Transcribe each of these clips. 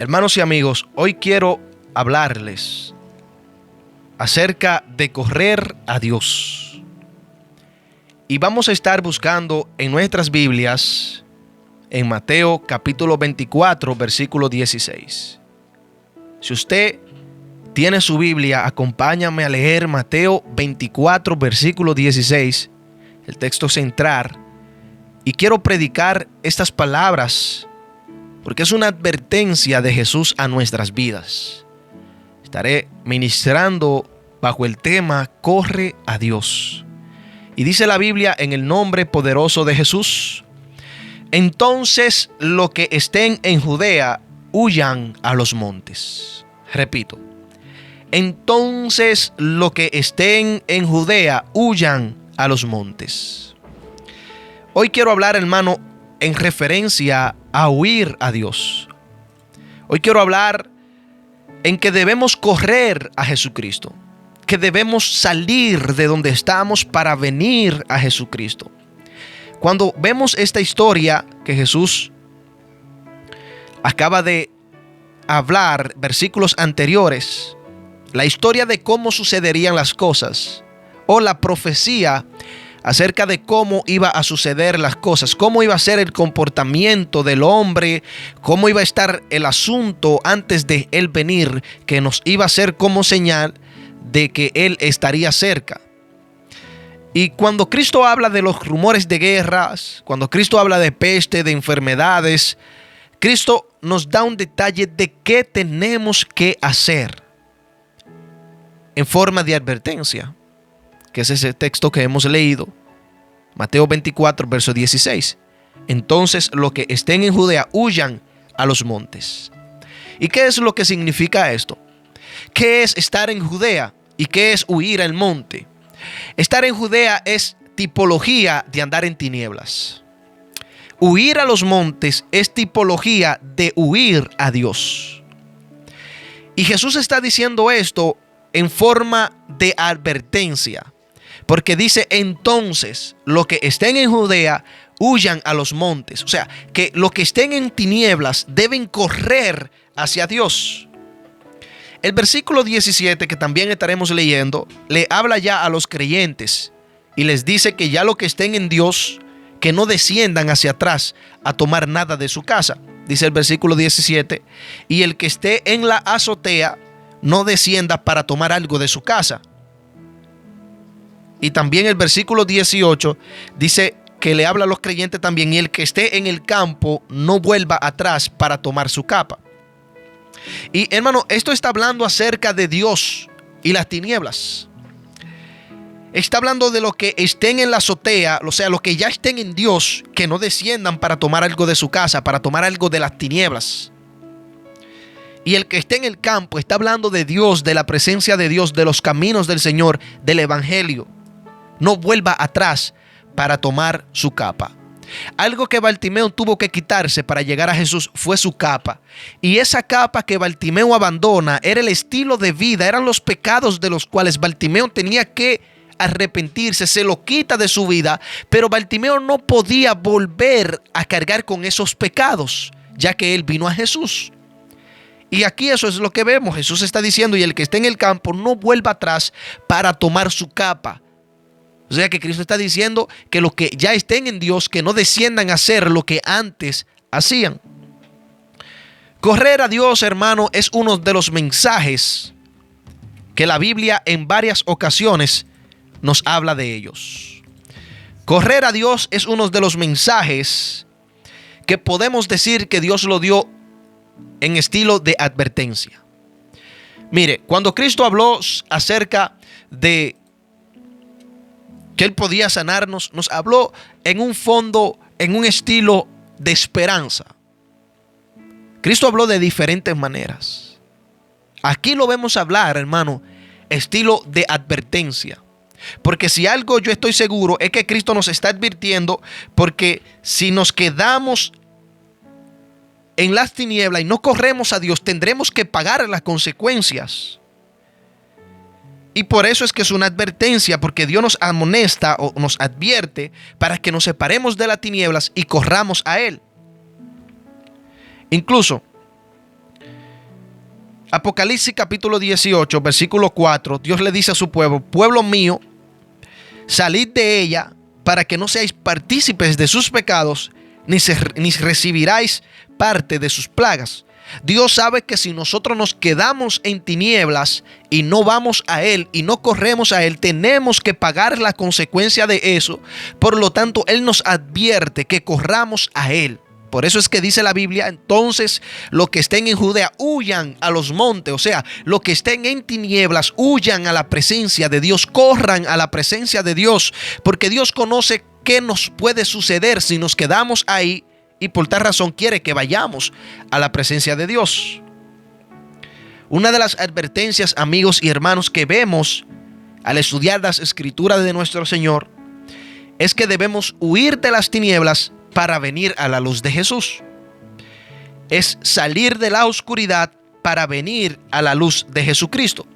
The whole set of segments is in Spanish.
Hermanos y amigos, hoy quiero hablarles acerca de correr a Dios. Y vamos a estar buscando en nuestras Biblias, en Mateo capítulo 24, versículo 16. Si usted tiene su Biblia, acompáñame a leer Mateo 24, versículo 16, el texto central. Y quiero predicar estas palabras porque es una advertencia de Jesús a nuestras vidas. Estaré ministrando bajo el tema Corre a Dios. Y dice la Biblia en el nombre poderoso de Jesús: entonces los que estén en Judea huyan a los montes. Repito, entonces los que estén en Judea huyan a los montes. Hoy quiero hablar, hermano, en referencia a huir a Dios. Hoy quiero hablar en que debemos correr a Jesucristo, que debemos salir de donde estamos para venir a Jesucristo. Cuando vemos esta historia que Jesús acaba de hablar, versículos anteriores, la historia de cómo sucederían las cosas, o la profecía acerca de cómo iba a suceder las cosas, cómo iba a ser el comportamiento del hombre, cómo iba a estar el asunto antes de él venir, que nos iba a ser como señal de que él estaría cerca. Y cuando Cristo habla de los rumores de guerras, cuando Cristo habla de peste, de enfermedades, Cristo nos da un detalle de qué tenemos que hacer en forma de advertencia, que es ese texto que hemos leído, Mateo 24, verso 16. Entonces los que estén en Judea huyan a los montes. ¿Y qué es lo que significa esto? ¿Qué es estar en Judea y qué es huir al monte? Estar en Judea es tipología de andar en tinieblas. Huir a los montes es tipología de huir a Dios. Y Jesús está diciendo esto en forma de advertencia, porque dice: entonces los que estén en Judea huyan a los montes. O sea, que los que estén en tinieblas deben correr hacia Dios. El versículo 17, que también estaremos leyendo, le habla ya a los creyentes y les dice que ya los que estén en Dios, que no desciendan hacia atrás a tomar nada de su casa. Dice el versículo 17: y el que esté en la azotea no descienda para tomar algo de su casa. Y también el versículo 18 dice que le habla a los creyentes también: y el que esté en el campo no vuelva atrás para tomar su capa. Y hermano, esto está hablando acerca de Dios y las tinieblas. Está hablando de los que estén en la azotea, o sea, los que ya estén en Dios, que no desciendan para tomar algo de su casa, para tomar algo de las tinieblas. Y el que esté en el campo está hablando de Dios, de la presencia de Dios, de los caminos del Señor, del evangelio. No vuelva atrás para tomar su capa. Algo que Bartimeo tuvo que quitarse para llegar a Jesús fue su capa. Y esa capa que Bartimeo abandona era el estilo de vida, eran los pecados de los cuales Bartimeo tenía que arrepentirse, se lo quita de su vida. Pero Bartimeo no podía volver a cargar con esos pecados, ya que él vino a Jesús. Y aquí eso es lo que vemos. Jesús está diciendo: y el que esté en el campo no vuelva atrás para tomar su capa. O sea que Cristo está diciendo que los que ya estén en Dios, que no desciendan a hacer lo que antes hacían. Correr a Dios, hermano, es uno de los mensajes que la Biblia en varias ocasiones nos habla de ellos. Correr a Dios es uno de los mensajes que podemos decir que Dios lo dio en estilo de advertencia. Mire, cuando Cristo habló acerca de que Él podía sanarnos, nos habló en un fondo, en un estilo de esperanza. Cristo habló de diferentes maneras. Aquí lo vemos hablar, hermano, estilo de advertencia. Porque si algo yo estoy seguro es que Cristo nos está advirtiendo, porque si nos quedamos en las tinieblas y no corremos a Dios, tendremos que pagar las consecuencias. Y por eso es que es una advertencia, porque Dios nos amonesta o nos advierte para que nos separemos de las tinieblas y corramos a Él. Incluso Apocalipsis capítulo 18, versículo 4, Dios le dice a su pueblo: pueblo mío, salid de ella para que no seáis partícipes de sus pecados, ni recibiráis parte de sus plagas. Dios sabe que si nosotros nos quedamos en tinieblas y no vamos a Él y no corremos a Él, tenemos que pagar la consecuencia de eso. Por lo tanto, Él nos advierte que corramos a Él. Por eso es que dice la Biblia: entonces los que estén en Judea huyan a los montes. O sea, los que estén en tinieblas huyan a la presencia de Dios, corran a la presencia de Dios, porque Dios conoce qué nos puede suceder si nos quedamos ahí, y por tal razón quiere que vayamos a la presencia de Dios. Una de las advertencias, amigos y hermanos, que vemos al estudiar las escrituras de nuestro Señor es que debemos huir de las tinieblas para venir a la luz de Jesús. Es salir de la oscuridad para venir a la luz de Jesucristo.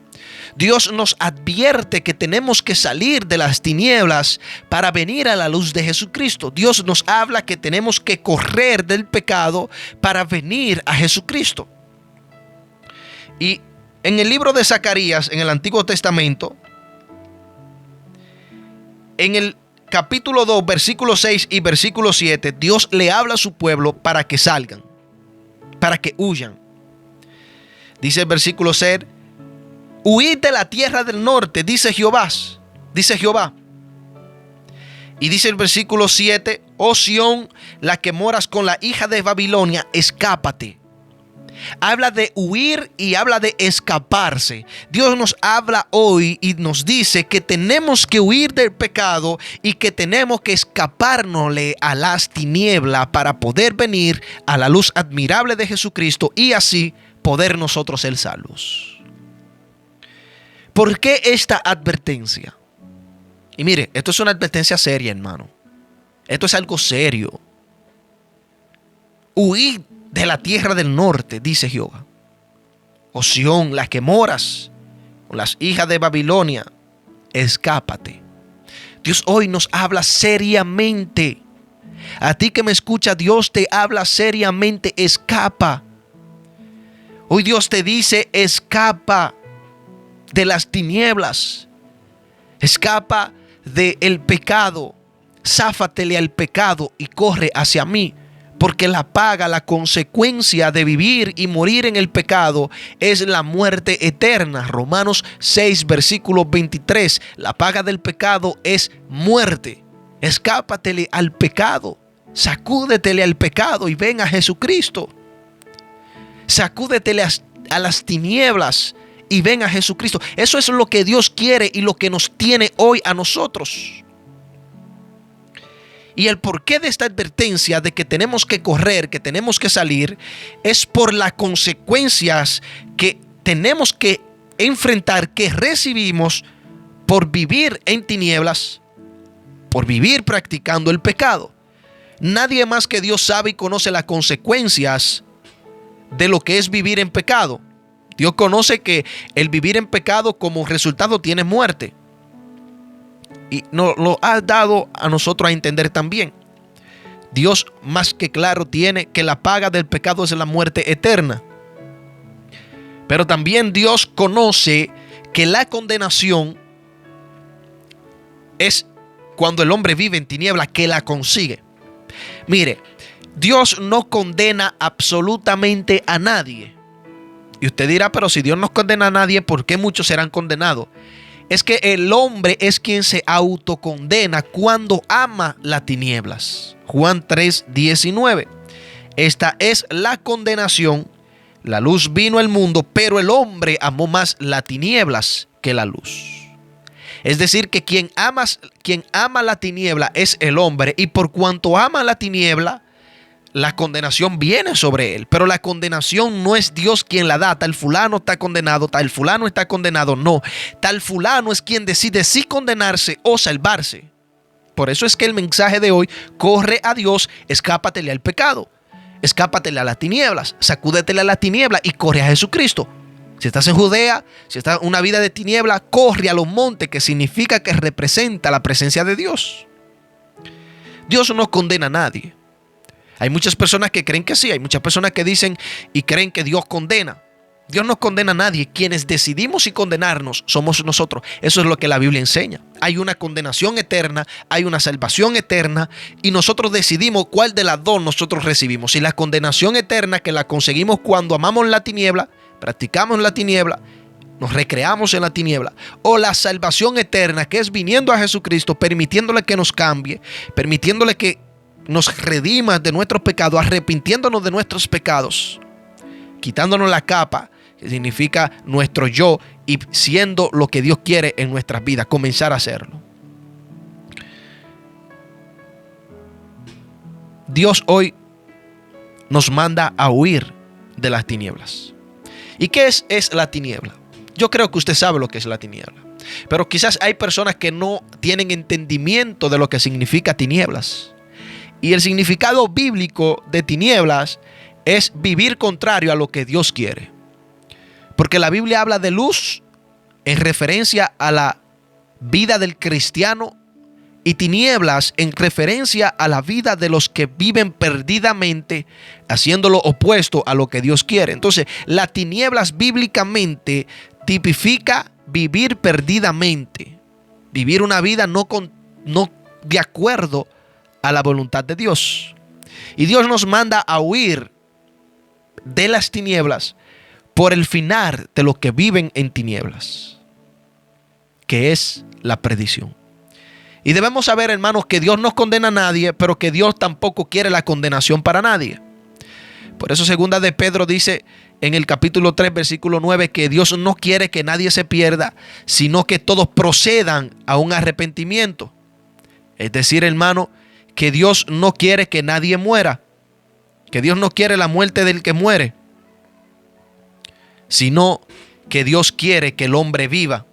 Dios nos advierte que tenemos que salir de las tinieblas para venir a la luz de Jesucristo. Dios nos habla que tenemos que correr del pecado para venir a Jesucristo. Y en el libro de Zacarías, en el Antiguo Testamento, en el capítulo 2, versículo 6 y versículo 7, Dios le habla a su pueblo para que salgan, para que huyan. Dice el versículo 6: huid de la tierra del norte, dice Jehová. Y dice el versículo 7: oh Sión, la que moras con la hija de Babilonia, escápate. Habla de huir y habla de escaparse. Dios nos habla hoy y nos dice que tenemos que huir del pecado y que tenemos que escapárnosle a las tinieblas para poder venir a la luz admirable de Jesucristo y así poder nosotros ser salvos. ¿Por qué esta advertencia? Y mire, esto es una advertencia seria, hermano. Esto es algo serio. Huid de la tierra del norte, dice Jehová. Oh Sión, la que moras con las hijas de Babilonia, escápate. Dios hoy nos habla seriamente. A ti que me escucha, Dios te habla seriamente. Escapa. Hoy Dios te dice: escapa de las tinieblas. Escapa del pecado. Záfatele al pecado y corre hacia mí. Porque la paga, la consecuencia de vivir y morir en el pecado es la muerte eterna. Romanos 6, versículo 23. La paga del pecado es muerte. Escápatele al pecado. Sacúdetele al pecado y ven a Jesucristo. Sacúdetele a las tinieblas y ven a Jesucristo. Eso es lo que Dios quiere y lo que nos tiene hoy a nosotros. Y el porqué de esta advertencia de que tenemos que correr, que tenemos que salir, es por las consecuencias que tenemos que enfrentar, que recibimos por vivir en tinieblas, por vivir practicando el pecado. Nadie más que Dios sabe y conoce las consecuencias de lo que es vivir en pecado. Dios conoce que el vivir en pecado como resultado tiene muerte. Y nos lo ha dado a nosotros a entender también. Dios más que claro tiene que la paga del pecado es la muerte eterna. Pero también Dios conoce que la condenación es cuando el hombre vive en tiniebla, que la consigue. Mire, Dios no condena absolutamente a nadie. Y usted dirá: pero si Dios no condena a nadie, ¿por qué muchos serán condenados? Es que el hombre es quien se autocondena cuando ama las tinieblas. Juan 3:19. Esta es la condenación. La luz vino al mundo, pero el hombre amó más las tinieblas que la luz. Es decir, que quien ama la tiniebla es el hombre, y por cuanto ama la tiniebla, la condenación viene sobre él. Pero la condenación no es Dios quien la da. Tal fulano está condenado, tal fulano está condenado. No, tal fulano es quien decide si condenarse o salvarse. Por eso es que el mensaje de hoy: corre a Dios, escápatele al pecado, escápatele a las tinieblas, sacúdetele a la tiniebla y corre a Jesucristo. Si estás en Judea, si estás en una vida de tiniebla, corre a los montes, que significa que representa la presencia de Dios. Dios no condena a nadie. Hay muchas personas que creen que sí, hay muchas personas que dicen y creen que Dios condena. Dios no condena a nadie. Quienes decidimos si condenarnos somos nosotros. Eso es lo que la Biblia enseña. Hay una condenación eterna, hay una salvación eterna y nosotros decidimos cuál de las dos nosotros recibimos. Si la condenación eterna, que la conseguimos cuando amamos la tiniebla, practicamos la tiniebla, nos recreamos en la tiniebla, o la salvación eterna, que es viniendo a Jesucristo, permitiéndole que nos cambie, permitiéndole que nos redima de nuestros pecados, arrepintiéndonos de nuestros pecados, quitándonos la capa, que significa nuestro yo, y siendo lo que Dios quiere en nuestras vidas, comenzar a hacerlo. Dios hoy nos manda a huir de las tinieblas. ¿Y qué es la tiniebla? Yo creo que usted sabe lo que es la tiniebla, pero quizás hay personas que no tienen entendimiento de lo que significa tinieblas. Y el significado bíblico de tinieblas es vivir contrario a lo que Dios quiere. Porque la Biblia habla de luz en referencia a la vida del cristiano y tinieblas en referencia a la vida de los que viven perdidamente, haciendo lo opuesto a lo que Dios quiere. Entonces, las tinieblas bíblicamente tipifica vivir perdidamente, vivir una vida no de acuerdo a la voluntad de Dios. Y Dios nos manda a huir de las tinieblas por el final de los que viven en tinieblas, que es la perdición. Y debemos saber, hermanos, que Dios no condena a nadie, pero que Dios tampoco quiere la condenación para nadie. Por eso segunda de Pedro dice en el capítulo 3, versículo 9, que Dios no quiere que nadie se pierda, sino que todos procedan a un arrepentimiento. Es decir, hermano, que Dios no quiere que nadie muera, que Dios no quiere la muerte del que muere, sino que Dios quiere que el hombre viva.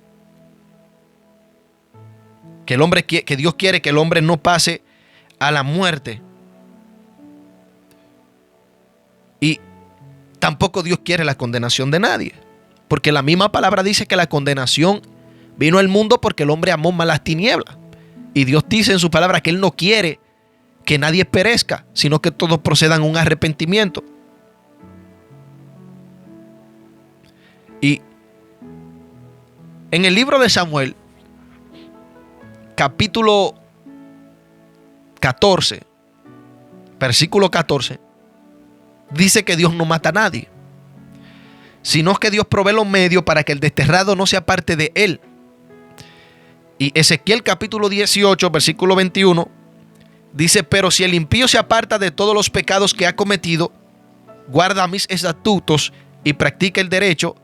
Que Dios quiere que el hombre no pase a la muerte. Y tampoco Dios quiere la condenación de nadie, porque la misma palabra dice que la condenación vino al mundo porque el hombre amó más las tinieblas. Y Dios dice en su palabra que Él no quiere que nadie perezca, sino que todos procedan a un arrepentimiento. Y en el libro de Samuel, capítulo 14, versículo 14, dice que Dios no mata a nadie, sino que Dios provee los medios para que el desterrado no sea parte de él. Y Ezequiel capítulo 18, versículo 21, dice: pero si el impío se aparta de todos los pecados que ha cometido, guarda mis estatutos y practica el derecho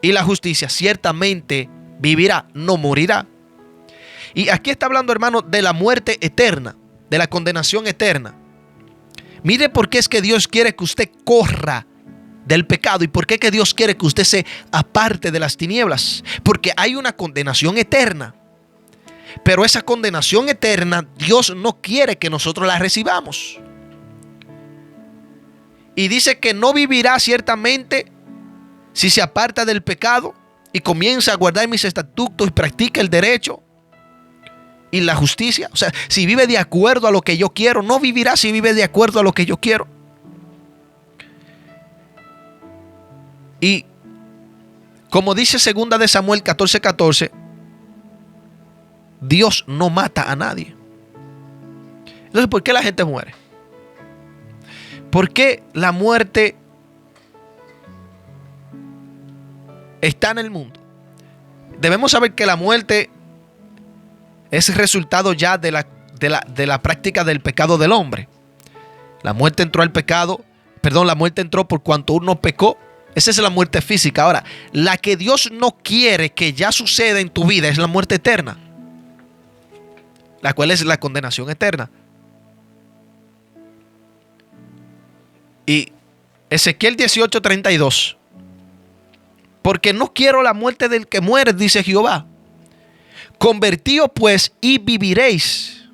y la justicia, ciertamente vivirá, no morirá. Y aquí está hablando, hermano, de la muerte eterna, de la condenación eterna. Mire por qué es que Dios quiere que usted corra del pecado y por qué que Dios quiere que usted se aparte de las tinieblas. Porque hay una condenación eterna. Pero esa condenación eterna Dios no quiere que nosotros la recibamos. Y dice que no vivirá ciertamente si se aparta del pecado y comienza a guardar mis estatutos y practica el derecho y la justicia. O sea, si vive de acuerdo a lo que yo quiero, no vivirá si vive de acuerdo a lo que yo quiero. Y como dice segunda de Samuel 14:14, Dios no mata a nadie. Entonces, ¿por qué la gente muere? ¿Por qué la muerte está en el mundo? Debemos saber que la muerte es resultado ya de la práctica del pecado del hombre. La muerte entró al pecado, la muerte entró por cuanto uno pecó. Esa es la muerte física. Ahora, la que Dios no quiere que ya suceda en tu vida es la muerte eterna, la cual es la condenación eterna. Y Ezequiel 18:32, porque no quiero la muerte del que muere, dice Jehová. Convertíos pues y viviréis.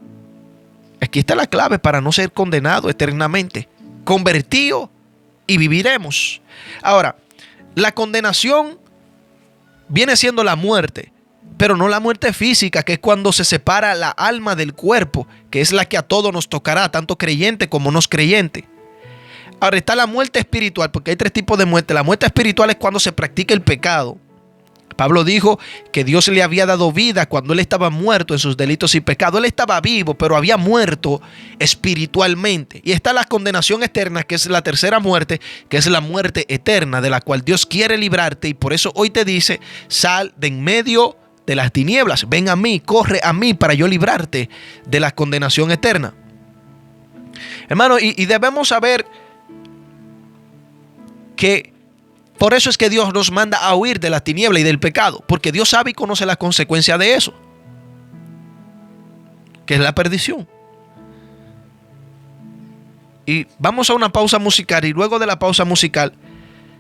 Aquí está la clave para no ser condenado eternamente. Convertíos y viviremos. Ahora, la condenación viene siendo la muerte, pero no la muerte física, que es cuando se separa la alma del cuerpo, que es la que a todos nos tocará, tanto creyente como no creyente. Ahora está la muerte espiritual, porque hay tres tipos de muerte. La muerte espiritual es cuando se practica el pecado. Pablo dijo que Dios le había dado vida cuando él estaba muerto en sus delitos y pecados. Él estaba vivo, pero había muerto espiritualmente. Y está la condenación eterna, que es la tercera muerte, que es la muerte eterna, de la cual Dios quiere librarte. Y por eso hoy te dice: sal de en medio de las tinieblas, ven a mí, corre a mí para yo librarte de la condenación eterna. Hermano, y debemos saber que por eso es que Dios nos manda a huir de la tiniebla y del pecado, porque Dios sabe y conoce las consecuencias de eso, que es la perdición. Y vamos a una pausa musical, y luego de la pausa musical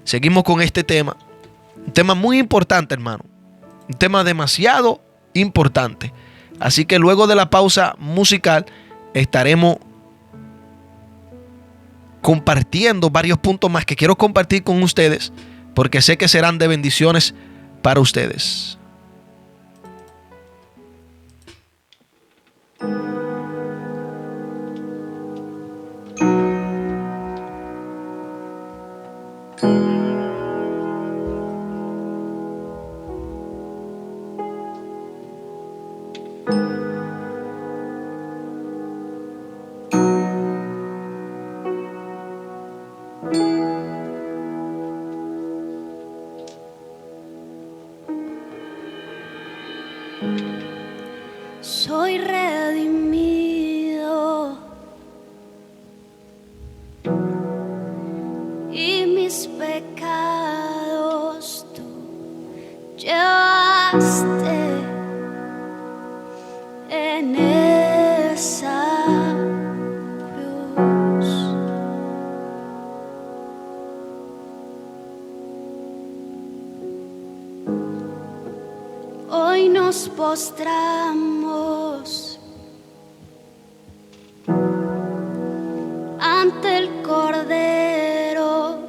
seguimos con este tema. Un tema muy importante, hermano. Un tema demasiado importante. Así que luego de la pausa musical estaremos compartiendo varios puntos más que quiero compartir con ustedes, porque sé que serán de bendiciones para ustedes. Soy redimido y mis pecados tú llevaste en esa cruz. Hoy nos postramos ante el Cordero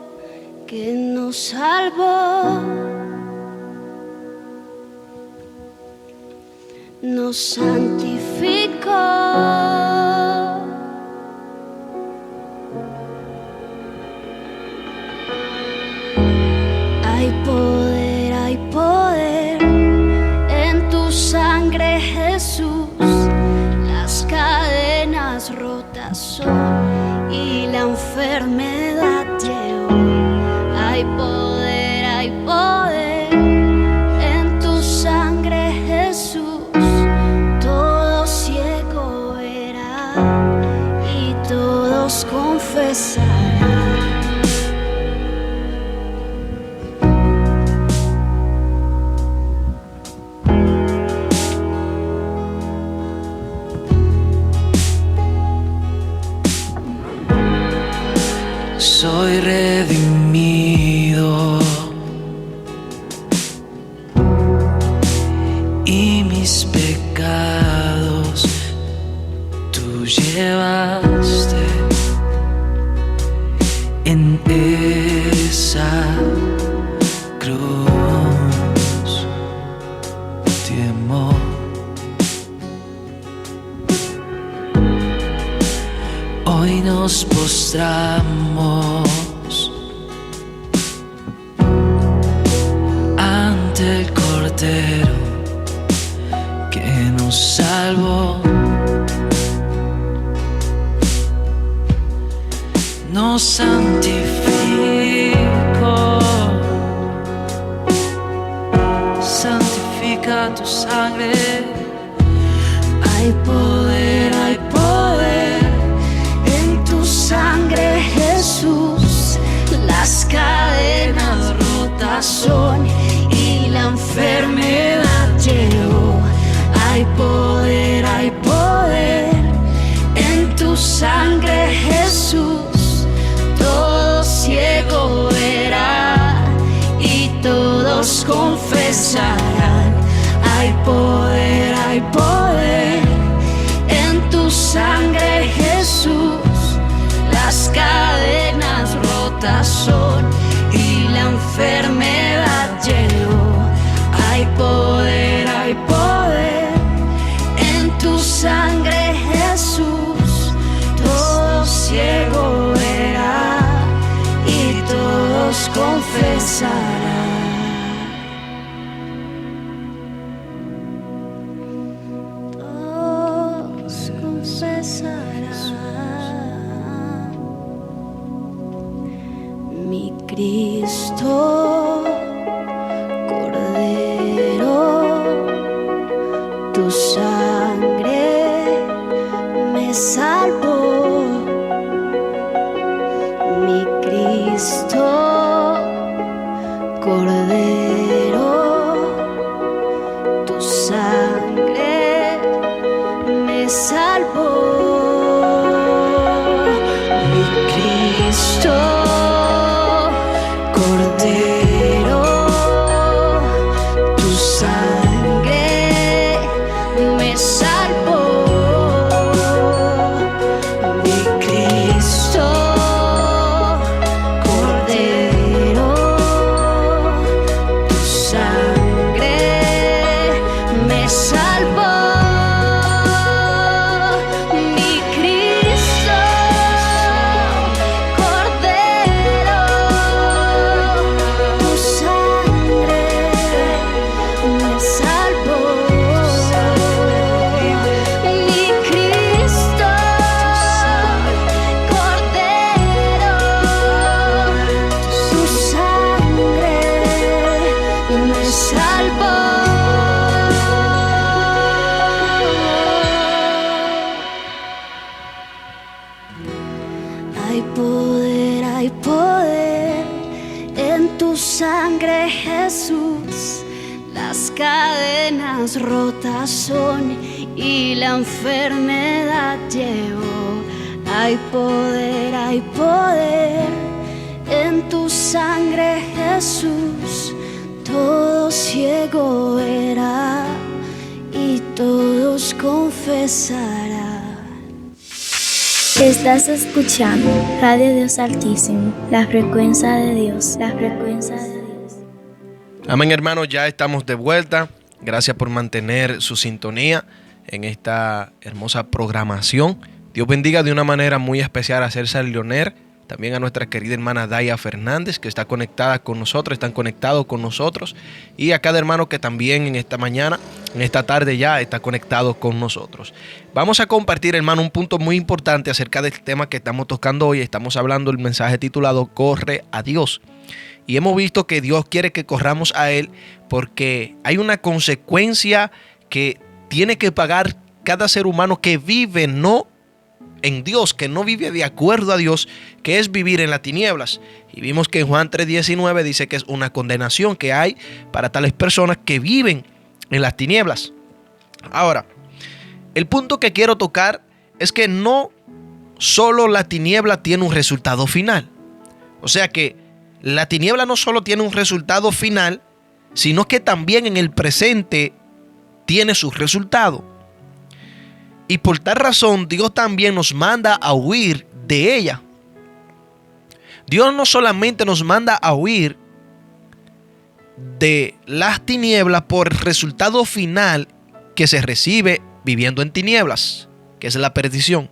que nos salvó, nos santificó. Hay poder en tu sangre, Jesús. Las cadenas rotas son y la enfermedad llevó. Hay poder en tu sangre, Jesús. Todo ciego verá y todos confesarán. Soy redimido y mis pecados tú llevaste en esa cruz de amor. Hoy nos postramos ante el Cordero que nos salvó, nos santificó. Santifica tu sangre. Hay poder en tu sangre, Jesús. Las cadenas rotas son y la enfermedad llegó. Hay poder en tu sangre, Jesús. Todo ciego verá y todos confesarán. Hay poder en tu sangre, Jesús. Las cadenas rotas son y la enfermedad llegó. Hay poder en tu sangre, Jesús. Todo ciego verá confesará. Todos confesarán. Mi Cristo Cordero, tu sangre me salvó. Mi Cristo Cordero, tu sangre me salvó. Mi Cristo Cordero, tu sangre me salvó. Mi Cristo Cordero, tu sangre me salvó. Mi Cristo Cordero, tu sangre me salvó. Mi Cristo Cordero, tu sangre me salvó. Hay poder en tu sangre, Jesús. Las cadenas rotas son y la enfermedad llevó. Hay poder en tu sangre, Jesús. Todo ciego verá y todos confesarán. Estás escuchando Radio Dios Altísimo, la frecuencia de Dios, la frecuencia de Dios. Amén, hermanos, ya estamos de vuelta. Gracias por mantener su sintonía en esta hermosa programación. Dios bendiga de una manera muy especial a César Leoner, también a nuestra querida hermana Daya Fernández, que está conectada con nosotros, están conectados con nosotros, y a cada hermano que también en esta mañana, en esta tarde ya está conectado con nosotros. Vamos a compartir, hermano, un punto muy importante acerca del tema que estamos tocando hoy. Estamos hablando del mensaje titulado Corre a Dios. Y hemos visto que Dios quiere que corramos a Él porque hay una consecuencia que tiene que pagar cada ser humano que vive no en Dios, que no vive de acuerdo a Dios, que es vivir en las tinieblas. Y vimos que en Juan 3:19 dice que es una condenación que hay para tales personas que viven en las tinieblas. Ahora, el punto que quiero tocar es que no solo la tiniebla tiene un resultado final. O sea que la tiniebla no solo tiene un resultado final, sino que también en el presente tiene su resultado. Y por tal razón, Dios también nos manda a huir de ella. Dios no solamente nos manda a huir de las tinieblas por el resultado final que se recibe viviendo en tinieblas, que es la perdición,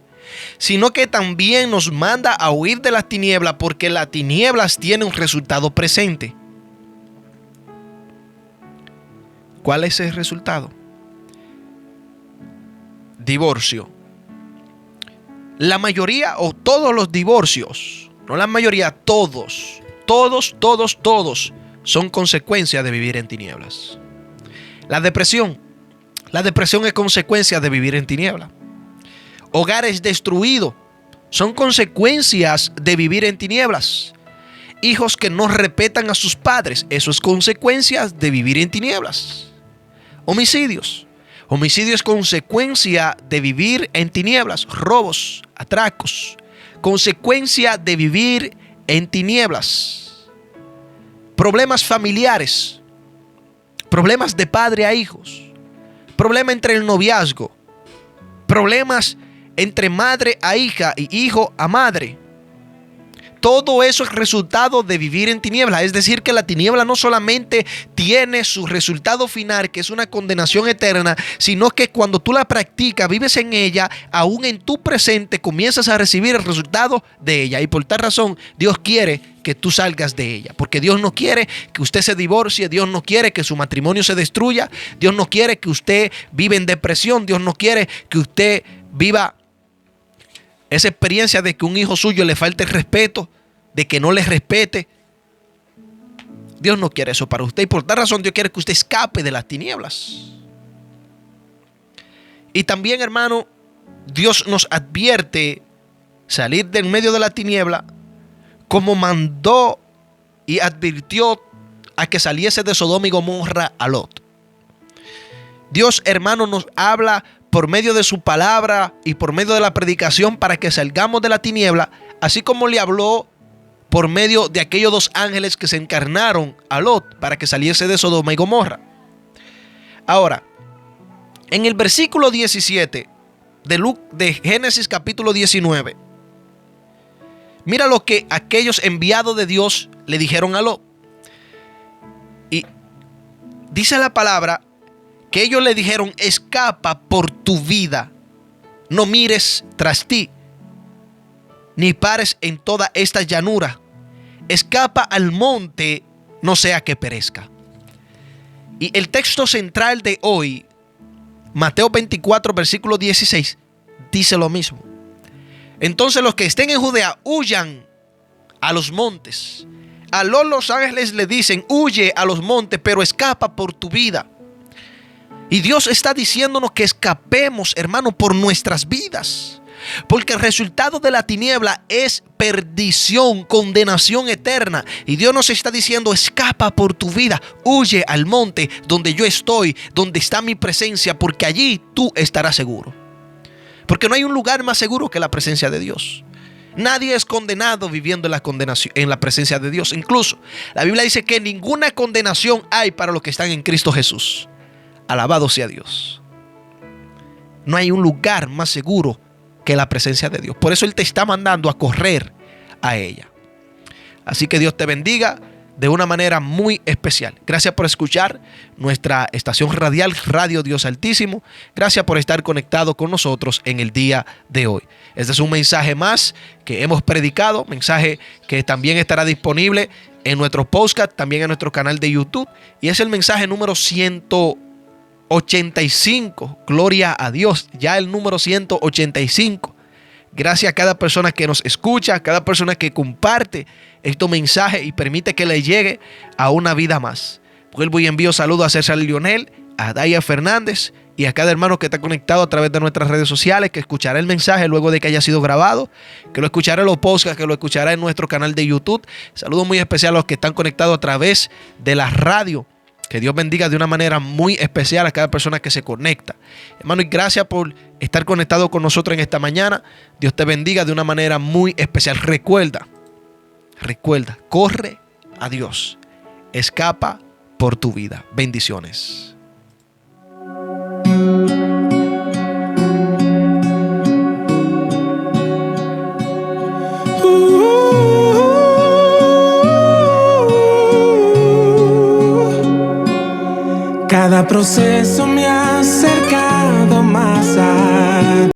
sino que también nos manda a huir de las tinieblas porque las tinieblas tienen un resultado presente. ¿Cuál es el resultado? Divorcio. La mayoría o todos los divorcios, no la mayoría, todos son consecuencia de vivir en tinieblas. La depresión es consecuencia de vivir en tinieblas. Hogares destruidos son consecuencias de vivir en tinieblas. Hijos que no respetan a sus padres, eso es consecuencia de vivir en tinieblas. Homicidios es consecuencia de vivir en tinieblas. Robos, atracos, consecuencia de vivir en tinieblas. Problemas familiares, problemas de padre a hijos, problema entre el noviazgo, problemas entre madre a hija y hijo a madre. todo eso es resultado de vivir en tinieblas. Es decir, que la tiniebla no solamente tiene su resultado final, que es una condenación eterna, sino que cuando tú la practicas, vives en ella, aún en tu presente comienzas a recibir el resultado de ella. Y por tal razón, Dios quiere que tú salgas de ella, porque Dios no quiere que usted se divorcie, Dios no quiere que su matrimonio se destruya, Dios no quiere que usted viva en depresión, Dios no quiere que usted viva esa experiencia de que un hijo suyo le falte el respeto, de que no le respete. Dios no quiere eso para usted, y por tal razón Dios quiere que usted escape de las tinieblas. Y también, hermano, Dios nos advierte salir del medio de la tiniebla, como mandó y advirtió a que saliese de Sodoma y Gomorra a Lot. Dios, hermano, nos habla por medio de su palabra y por medio de la predicación para que salgamos de la tiniebla, así como le habló por medio de aquellos dos ángeles que se encarnaron a Lot para que saliese de Sodoma y Gomorra. Ahora, en el versículo 17 de Génesis capítulo 19, mira lo que aquellos enviados de Dios le dijeron a Lot. Y dice la palabra que ellos le dijeron: escapa por tu vida, no mires tras ti, ni pares en toda esta llanura. Escapa al monte, no sea que perezca. Y el texto central de hoy, Mateo 24, versículo 16, dice lo mismo. Entonces los que estén en Judea huyan a los montes. A los ángeles le dicen: huye a los montes, pero escapa por tu vida. Y Dios está diciéndonos que escapemos, hermano, por nuestras vidas. Porque el resultado de la tiniebla es perdición, condenación eterna. Y Dios nos está diciendo: escapa por tu vida, huye al monte donde yo estoy, donde está mi presencia, porque allí tú estarás seguro. Porque no hay un lugar más seguro que la presencia de Dios. Nadie es condenado viviendo en la presencia de Dios. Incluso la Biblia dice que ninguna condenación hay para los que están en Cristo Jesús. Alabado sea Dios. No hay un lugar más seguro que la presencia de Dios. Por eso Él te está mandando a correr a ella. Así que Dios te bendiga de una manera muy especial. Gracias por escuchar nuestra estación radial Radio Dios Altísimo. Gracias por estar conectado con nosotros en el día de hoy. Este es un mensaje más que hemos predicado, mensaje que también estará disponible en nuestro podcast, también en nuestro canal de YouTube. Y es el mensaje número 185. Gloria a Dios, ya el número 185. Gracias a cada persona que nos escucha, a cada persona que comparte estos mensajes y permite que le llegue a una vida más. Vuelvo y envío saludos a César Lionel, a Daya Fernández y a cada hermano que está conectado a través de nuestras redes sociales, que escuchará el mensaje luego de que haya sido grabado, que lo escuchará en los podcasts, que lo escuchará en nuestro canal de YouTube. Saludos muy especiales a los que están conectados a través de la radio. Que Dios bendiga de una manera muy especial a cada persona que se conecta. Hermano, y gracias por estar conectado con nosotros en esta mañana. Dios te bendiga de una manera muy especial. Recuerda, corre a Dios. Escapa por tu vida. Bendiciones. Cada proceso me hace